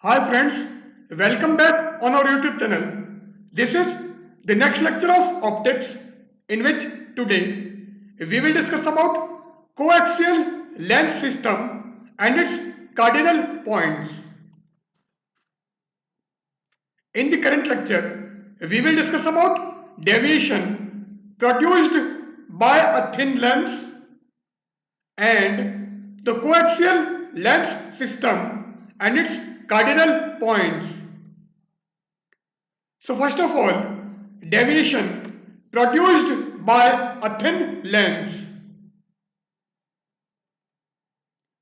Hi friends, welcome back on our YouTube channel. This is the next lecture of optics in which today we will discuss about coaxial lens system and its cardinal points. In the current lecture, we will discuss about deviation produced by a thin lens and the coaxial lens system and its cardinal points. So first of all, deviation produced by a thin lens.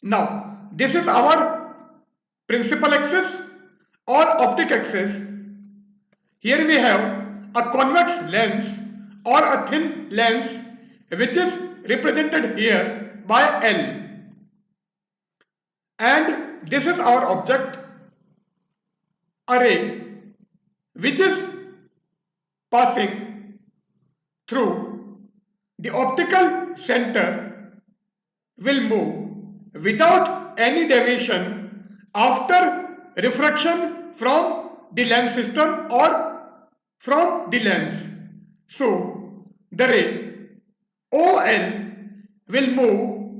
Now, this is our principal axis or optic axis. Here we have a convex lens or a thin lens which is represented here by L. And this is our object, a ray, which is passing through the optical center will move without any deviation after refraction from the lens system or from the lens. So, the ray OL will move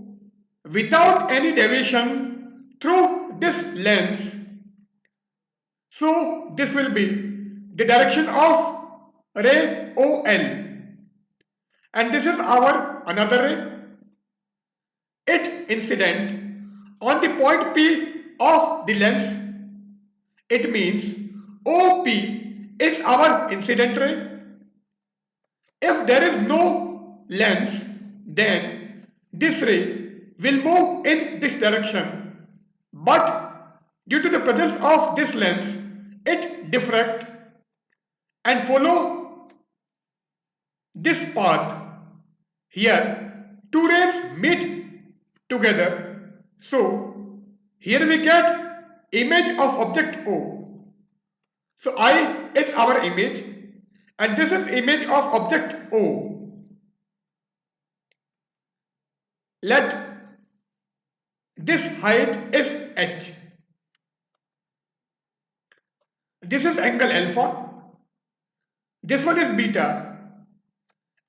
without any deviation through this lens. So, this will be the direction of ray OL. And this is our another ray. It incident on the point P of the lens. It means OP is our incident ray. If there is no lens, then this ray will move in this direction. But due to the presence of this lens, it diffract and follow this path. Here, two rays meet together. So, here we get image of object O. So, I is our image and this is image of object O. Let this height is H. This is angle alpha. This one is beta.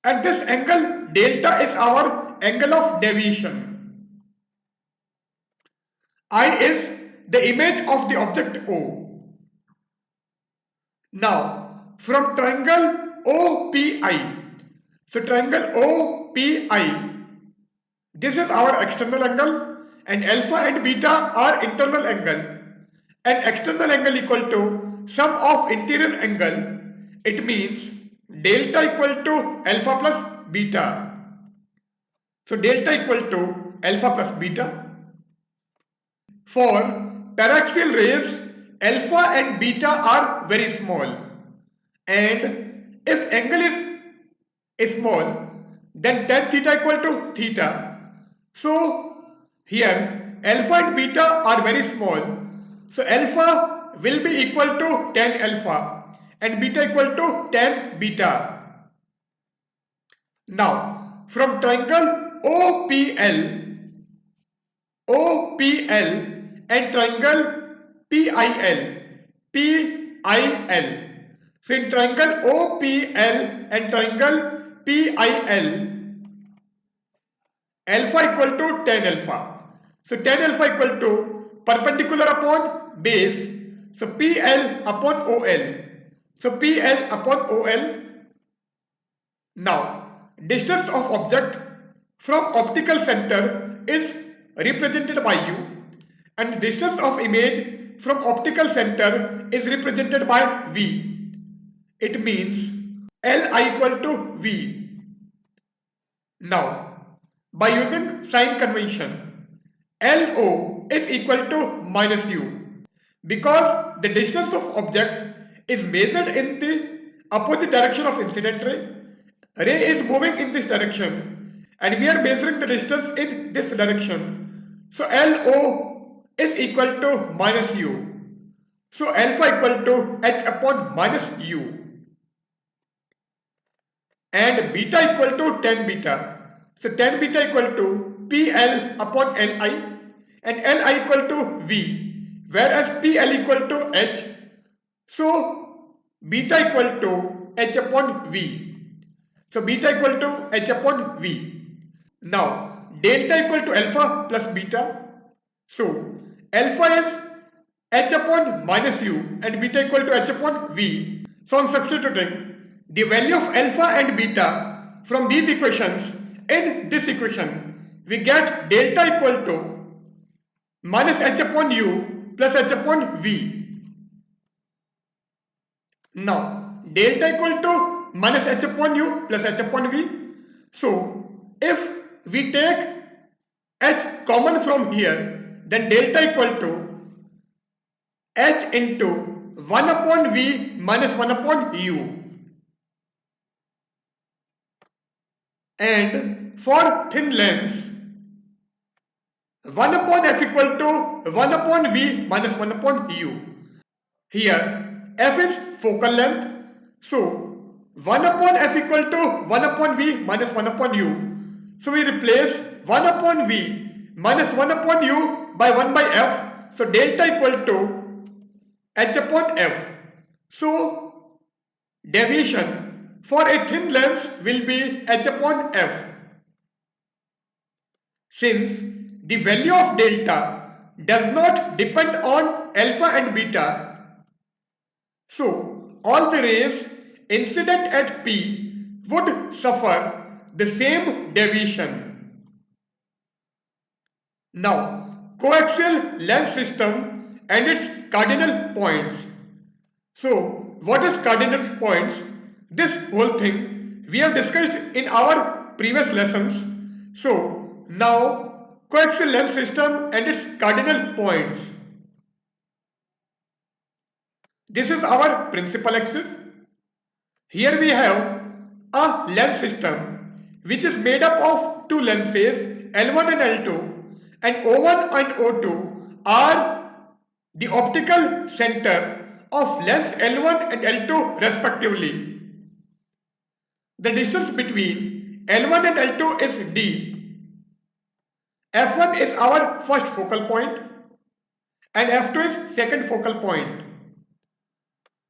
And this angle delta is our angle of deviation. I is the image of the object O. Now, from triangle OPI, so triangle OPI, this is our external angle and alpha and beta are internal angle and external angle equal to sum of interior angle. It means delta equal to alpha plus beta. So delta equal to alpha plus beta. For paraxial rays, alpha and beta are very small. And if angle is small, then tan theta equal to theta. So here alpha and beta are very small. So alpha will be equal to tan alpha and beta equal to tan beta. Now from triangle OPL and triangle PIL. So in triangle OPL and triangle PIL, alpha equal to tan alpha. So tan alpha equal to perpendicular upon base. So PL upon OL. So PL upon OL. Now distance of object from optical center is represented by U and distance of image from optical center is represented by V. It means Li equal to V. Now, by using sign convention, LO is equal to minus U because the distance of object is measured in the opposite direction of incident ray. Ray is moving in this direction and we are measuring the distance in this direction. So LO is equal to minus U. So alpha equal to H upon minus U. And beta equal to tan beta. So tan beta equal to PL upon Li and Li equal to V, whereas PL equal to H, so beta equal to H upon V. So beta equal to H upon V. Now delta equal to alpha plus beta. So alpha is H upon minus U and beta equal to H upon V. So on substituting the value of alpha and beta from these equations in this equation, we get delta equal to minus H upon U plus H upon V. Now delta equal to minus H upon U plus H upon V. So if we take H common from here, then delta equal to H into 1 upon V minus 1 upon U. And for thin lengths, 1 upon F equal to 1 upon V minus 1 upon U. Here F is focal length, so 1 upon F equal to 1 upon V minus 1 upon U. So we replace 1 upon V minus 1 upon U by 1 by F. So delta equal to H upon F. So deviation for a thin length will be H upon F. Since the value of delta does not depend on alpha and beta, so all the rays incident at P would suffer the same deviation. Now, coaxial length system and its cardinal points. So, what is cardinal points? This whole thing we have discussed in our previous lessons. So, now coaxial length system and its cardinal points. This is our principal axis. Here we have a length system which is made up of two lenses L1 and L2, and O1 and O2 are the optical center of length L1 and L2 respectively. The distance between L1 and L2 is D. F1 is our first focal point and F2 is second focal point.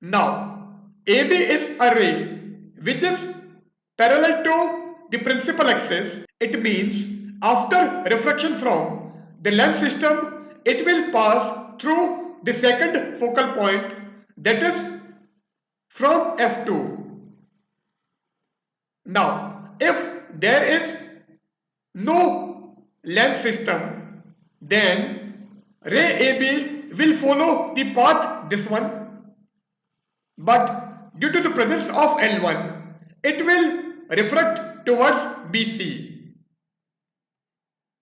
Now, AB is a ray which is parallel to the principal axis. It means after refraction from the length system, it will pass through the second focal point, that is from F2. Now, if there is no length system, then ray AB will follow the path this one. But due to the presence of L1, it will refract towards BC.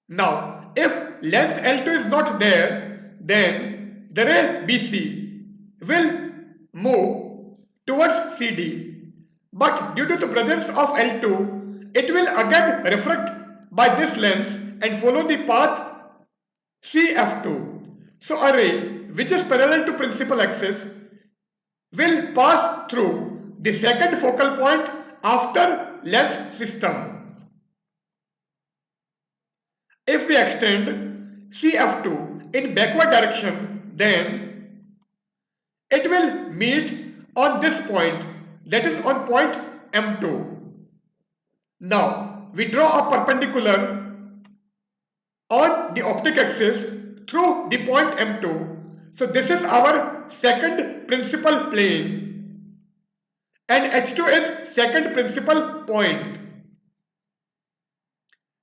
Now, if length L2 is not there, then the ray BC will move towards CD. But due to the presence of L2, it will again refract by this length and follow the path CF2. So a ray which is parallel to principal axis will pass through the second focal point after length system. If we extend CF2 in backward direction, then it will meet on this point, that is on point M2. Now we draw a perpendicular on the optic axis through the point M2. So this is our second principal plane and H2 is second principal point.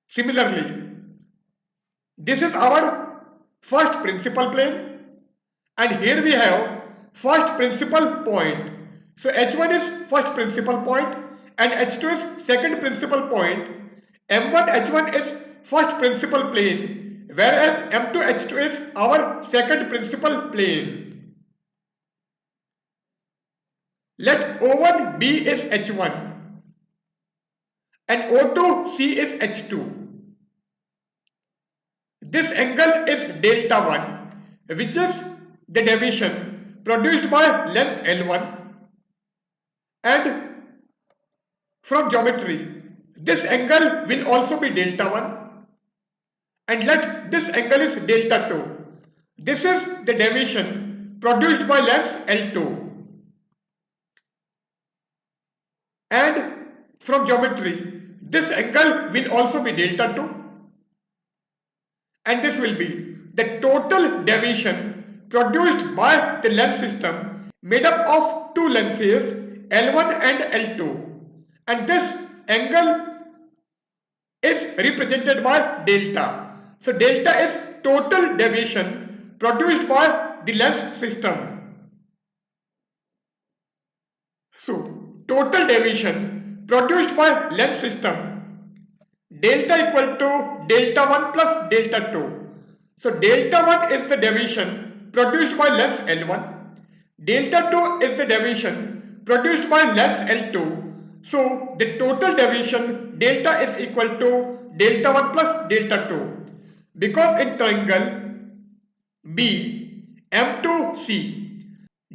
Similarly, this is our first principal plane and here we have first principal point. So H1 is first principal point and H2 is second principal point. M1 H1 is first principal plane, whereas M2 H2 is our second principal plane. Let O1 B is H1 and O2 C is H2. This angle is delta 1, which is the deviation produced by length L1, and from geometry this angle will also be delta 1, and let this angle is delta 2. This is the deviation produced by lens L2. And from geometry, this angle will also be delta 2, and this will be the total deviation produced by the lens system made up of two lenses L1 and L2, and this angle is represented by delta. So delta is total deviation produced by the lens system. So total deviation produced by lens system, delta equal to delta 1 plus delta 2. So delta 1 is the deviation produced by lens L1. Delta 2 is the deviation produced by lens L2. So the total deviation delta is equal to delta 1 plus delta 2. Because in triangle BM2C,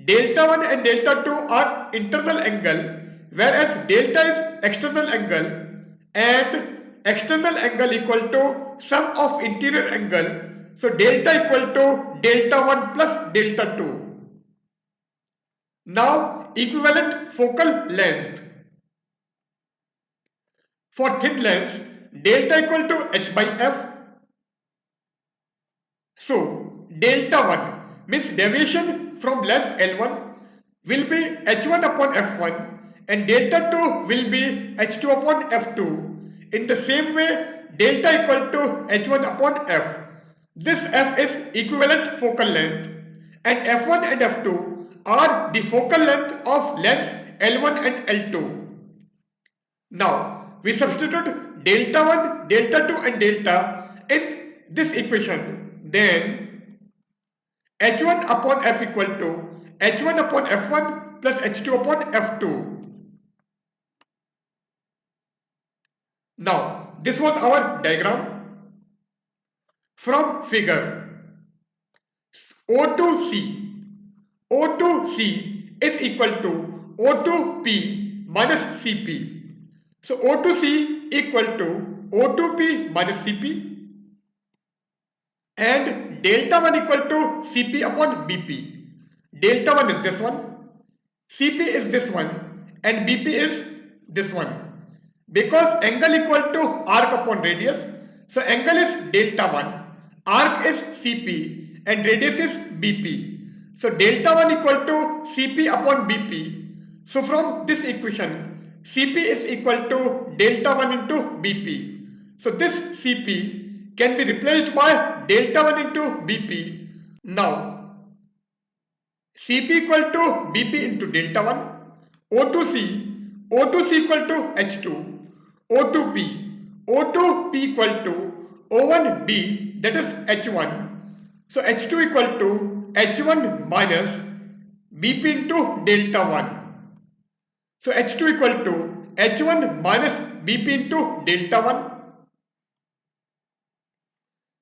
delta 1 and delta 2 are internal angle, whereas delta is external angle, and external angle equal to sum of interior angle. So delta equal to delta 1 plus delta 2. Now equivalent focal length. For thin lens, delta equal to h by f. So delta 1 means deviation from lens L1 will be h1 upon f1 and delta 2 will be h2 upon f2. In the same way, delta equal to h1 upon f. This f is equivalent focal length, and f1 and f2 are the focal length of lens L1 and L2. Now we substitute delta 1, delta 2 and delta in this equation. Then h1 upon f equal to h1 upon f1 plus h2 upon f2. Now this was our diagram. From figure O2C, O2C is equal to O2P minus CP. So O2C equal to O2P minus CP, and delta 1 equal to Cp upon Bp. Delta 1 is this one, Cp is this one, and Bp is this one. Because angle equal to arc upon radius, so angle is delta 1, arc is Cp, and radius is Bp. So delta 1 equal to Cp upon Bp. So from this equation, Cp is equal to delta 1 into Bp. So this Cp can be replaced by delta 1 into Bp. Now Cp equal to Bp into delta 1, O2C, O2C equal to H2, O2P, O2P equal to O1B, that is H1. So H2 equal to H1 minus Bp into delta 1. So H2 equal to H1 minus Bp into delta 1.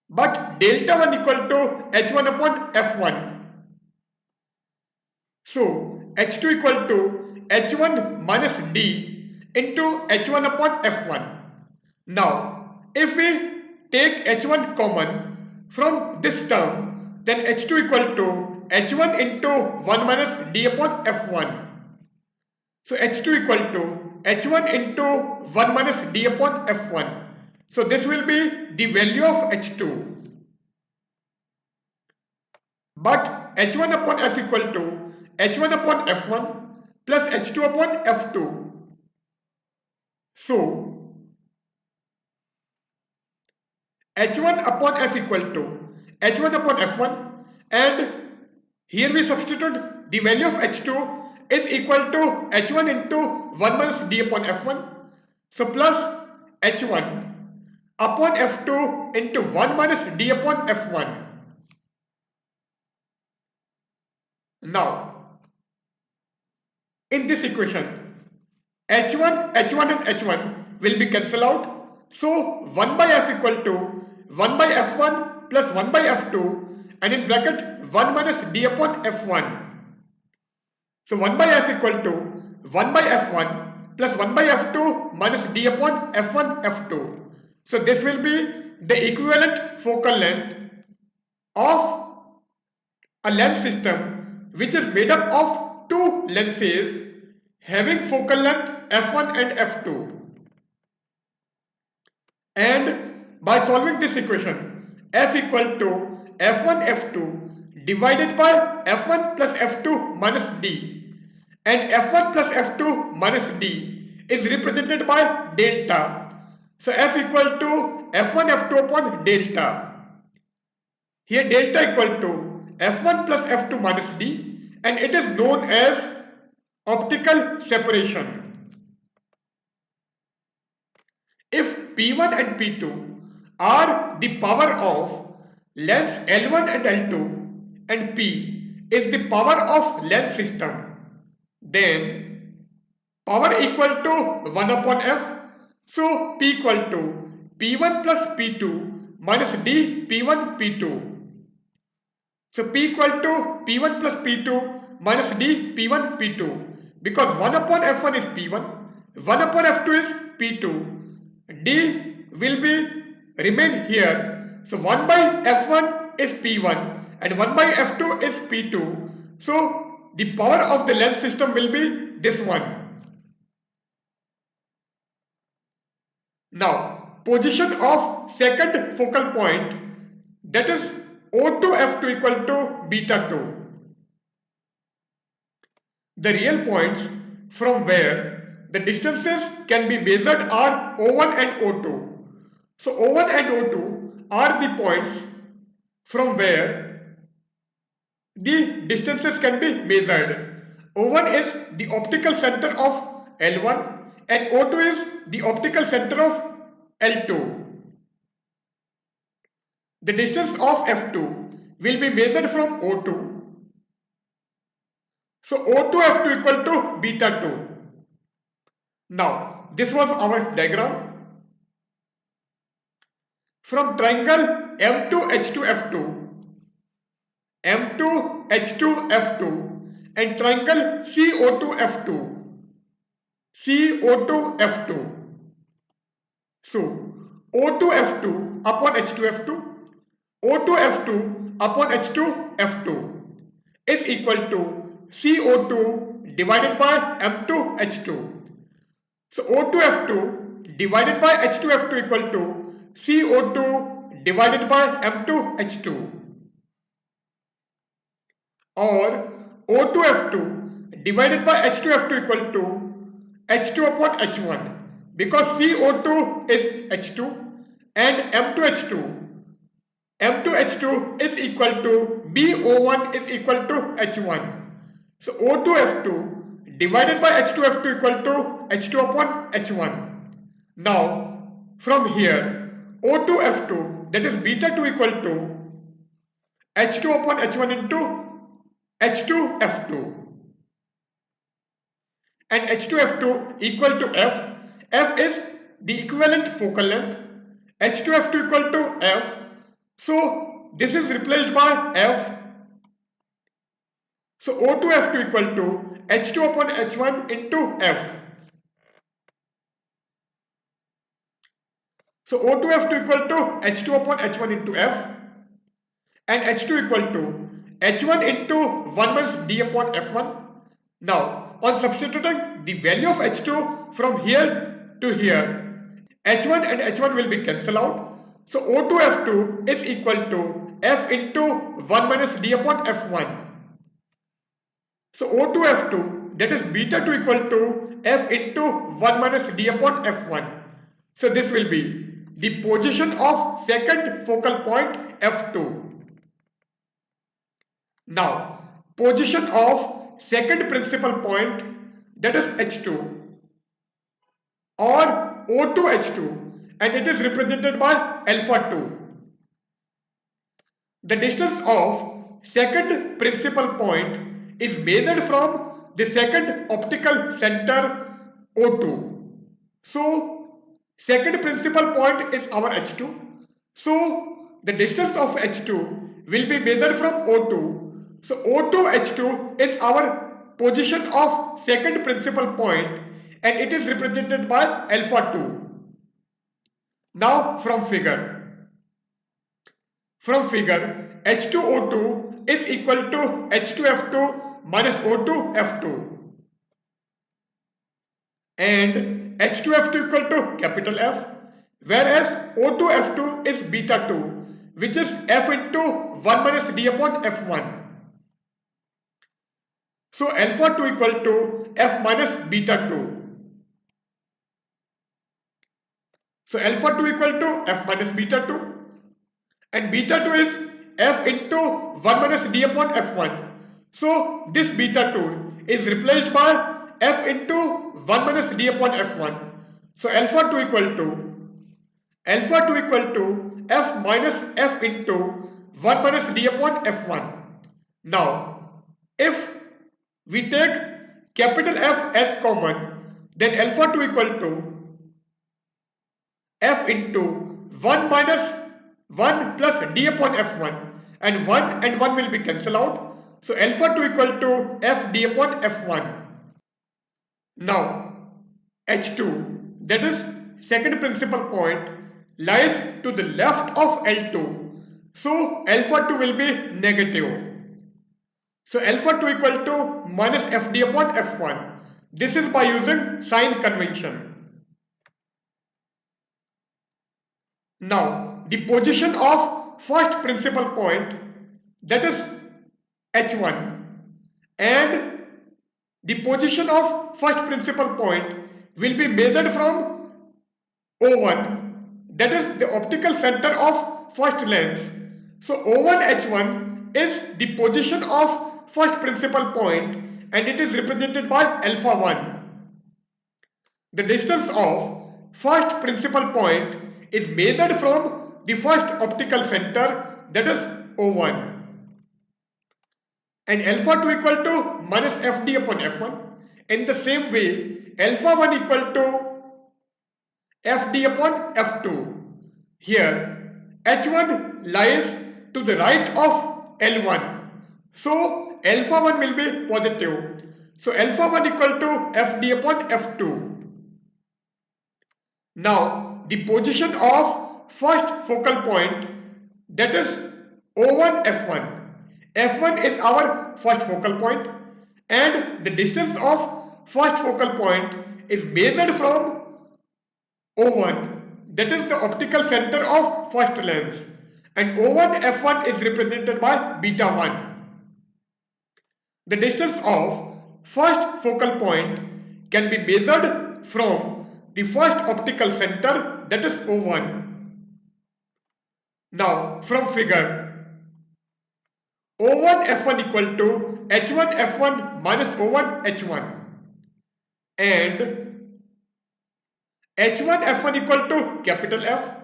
But delta 1 equal to H1 upon F1. So H2 equal to H1 minus D into H1 upon F1. Now if we take H1 common from this term, then H2 equal to H1 into 1 minus D upon F1. So H2 equal to H1 into 1 minus D upon F1. So this will be the value of H2. But H1 upon F equal to H1 upon F1 plus H2 upon F2. So H1 upon F equal to H1 upon F1, and here we substitute the value of H2 is equal to H1 into 1 minus D upon F1. So plus H1 upon F2 into 1 minus D upon F1. Now in this equation, H1 and H1 will be cancelled out. So 1 by F equal to 1 by F1 plus 1 by F2, and in bracket 1 minus D upon F1. So 1 by F equal to 1 by F1 plus 1 by F2 minus D upon F1 F2. So this will be the equivalent focal length of a lens system which is made up of two lenses having focal length f1 and f2. And by solving this equation, f equal to f1 f2 divided by f1 plus f2 minus d, and f1 plus f2 minus d is represented by delta. So f equal to f1 f2 upon delta. Here delta equal to f1 plus f2 minus d, and it is known as optical separation. If P1 and P2 are the power of lens L1 and L2 and P is the power of lens system, then power equal to 1 upon F. So P equal to P1 plus P2 minus D P1 P2. So P equal to P1 plus P2 minus D P1 P2, because 1 upon F1 is P1, 1 upon F2 is P2. D will be remain here. So 1 by F1 is P1 and 1 by F2 is P2. So the power of the lens system will be this one. Now position of second focal point, that is O2 F2 equal to beta 2. The real points from where the distances can be measured are O1 and O2. So O1 and O2 are the points from where the distances can be measured. O1 is the optical center of L1 and O2 is the optical center of L2. The distance of F2 will be measured from O2. So O2 F2 equal to beta 2. Now this was our diagram. From triangle M2H2F2, M2H2F2 and triangle CO2F2, CO2F2. So O2F2 upon H2F2, O2F2 upon H2F2 is equal to CO2 divided by M2H2. So O2F2 divided by H2F2 equal to CO2 divided by M2H2, or O2F2 divided by H2F2 equal to H2 upon H1, because CO2 is H2 and M2H2 is equal to BO1 is equal to H1. So O2F2 divided by H2F2 equal to H2 upon H1. Now from here O2F2, that is beta 2 equal to H2 upon H1 into H2F2, and H2F2 equal to F. F is the equivalent focal length. H2F2 equal to F. So this is replaced by F. So O2F2 equal to H2 upon H1 into F. So O2F2 equal to H2 upon H1 into F, and H2 equal to H1 into 1 minus D upon F1. Now on substituting the value of H2 from here to here, H1 and H1 will be cancelled out. So O2F2 is equal to F into 1 minus D upon F1. So O2F2, that is beta 2 equal to F into 1 minus D upon F1. So this will be the position of second focal point F2. Now position of second principal point, that is H2 or O2H2, and it is represented by alpha 2. The distance of second principal point is measured from the second optical center O2. So second principal point is our H2. So the distance of H2 will be measured from O2. So O2H2 is our position of second principal point, and it is represented by alpha 2. Now from figure H2O2 is equal to H2F2 minus O2F2, and H2F2 equal to capital F, whereas O2F2 is beta 2, which is F into 1 minus D upon F1. So alpha 2 equal to F minus beta 2. So alpha 2 equal to F minus beta 2, and beta 2 is F into 1 minus D upon F1. So this beta 2 is replaced by F into 1 minus D upon F1. So alpha 2 equal to F minus F into 1 minus D upon F1. Now, if we take capital F as common, then alpha 2 equal to F into 1 minus 1 plus D upon F1, and 1 will be cancelled out. So alpha 2 equal to F D upon F1. Now H2, that is second principal point, lies to the left of L2. So alpha 2 will be negative. So alpha 2 equal to minus Fd upon F1. This is by using sign convention. Now the position of first principal point, that is H1, and the position of first principal point will be measured from O1, that is the optical center of first lens. So O1 H1 is the position of first principal point, and it is represented by alpha 1. The distance of first principal point is measured from the first optical center, that is O1, and alpha 2 equal to minus Fd upon F1. In the same way, alpha 1 equal to Fd upon F2. Here H1 lies to the right of L1, so alpha 1 will be positive. So alpha 1 equal to Fd upon F2. Now the position of first focal point, that is O1 F1. F1 is our first focal point, and the distance of first focal point is measured from O1, that is the optical center of first lens, and O1 F1 is represented by beta 1. The distance of first focal point can be measured from the first optical center, that is O1. Now from figure, O1 F1 equal to H1 F1 minus O1 H1, and H1 F1 equal to capital F,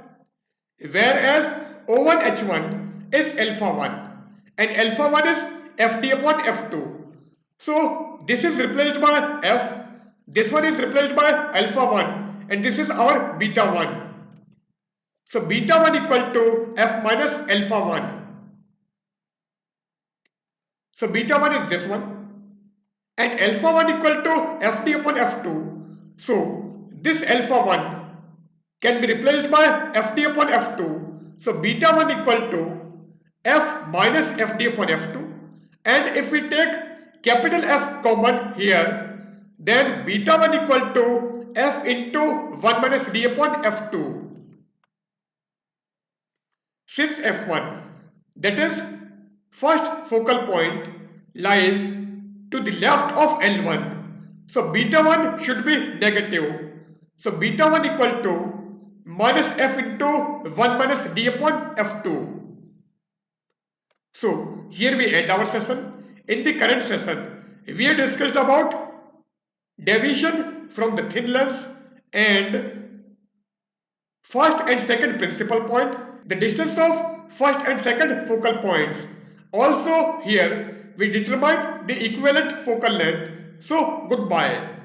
whereas O1 H1 is alpha 1, and alpha 1 is Fd upon F2. So this is replaced by F, this one is replaced by alpha 1, and this is our beta 1. So beta 1 equal to F minus alpha 1. So beta 1 is this one, and alpha 1 equal to Fd upon F2. So this alpha 1 can be replaced by Fd upon F2. So beta 1 equal to F minus Fd upon F2, and if we take capital F common here, then beta 1 equal to F into 1 minus D upon F2. Since F1, that is first focal point, lies to the left of L1, so beta 1 should be negative. So beta 1 equal to minus F into 1 minus D upon F2. So here we end our session. In the current session, we have discussed about deviation from the thin lens and first and second principal point, the distance of first and second focal points. Also here we determine the equivalent focal length. So goodbye.